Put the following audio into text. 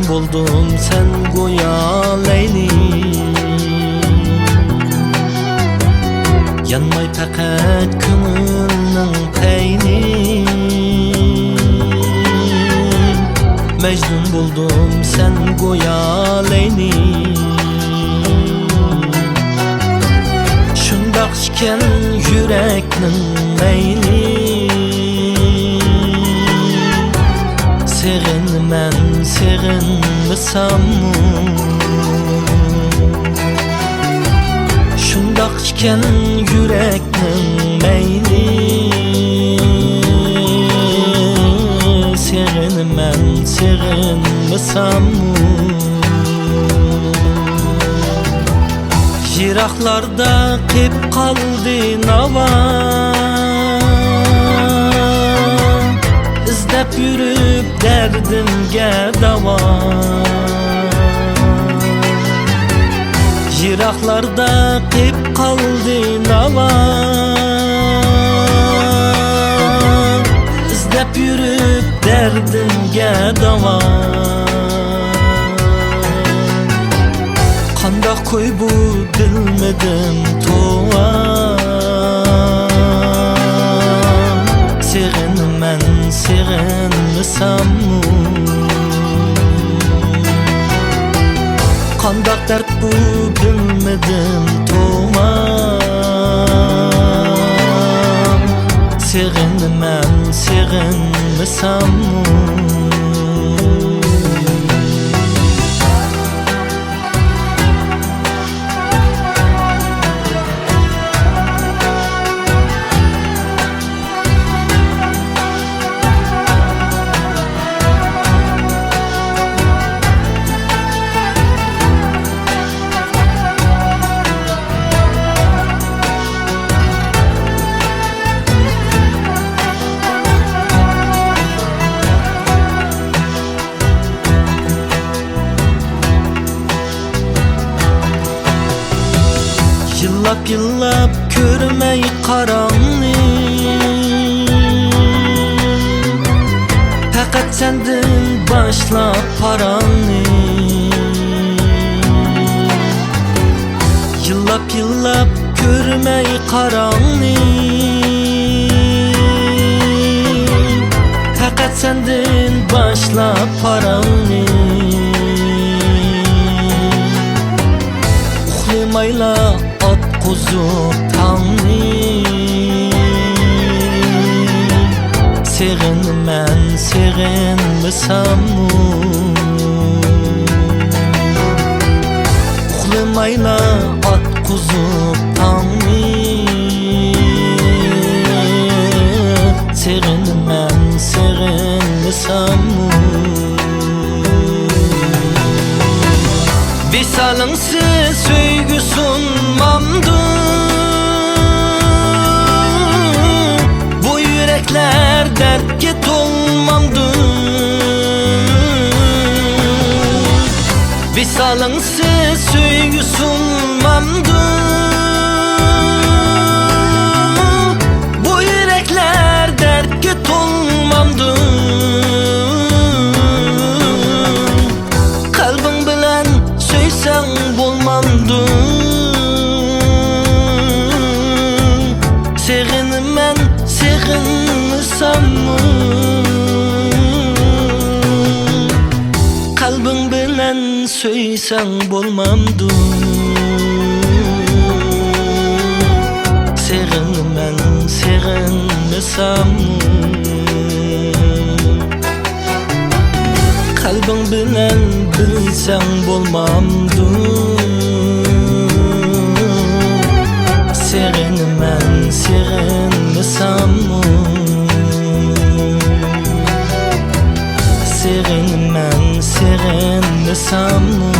buldum sen goya Leyli. Yanmay fakat köngülnüň peýni. Mecnun buldum sen goya Leyli. Şundaq şiken yürekniň meýli. Seginmen seginmisammy? Şundaq şiken yürekniň meýli. Seginmen seginmisammy? Jiraklarda kep kaldy nawa. İzdep yürüp derdimge dawa. Jiraklarda kep kaldy nawa. İzdep yürüp derdimge dawa. Kandak koy bu bilmedim towa. Seginmen seginmisammy? Kandak dert bu bilmedim towa. Seginmen seginmisammy? Yıllap yıllap körmey karanny. Fakat sendin başlap paranny. Yıllap yıllap körmey karanny. Fakat sendin başlap paranny. Uhlimayla kuzup tanny. Seginmen seginmisammy? Uhlimayla at kuzup tanny. Seginmen seginmisammy? Visalınsiz söýgü sunmamdy. Bu yürekler dertke tolmamdy. Visalınsiz söýgü sunmamdy. Bu yürekler dertke tolmamdy. Kalbin bilen söýseň bolmamdy. Seginmen seginmisammy? Kalbin bilen söýseň bolmamdy. Seginmen seginmisammy? Kalbin bilen bilseň bolmamdy. Seginmen seginmisammy? Seginmen seginmisammy?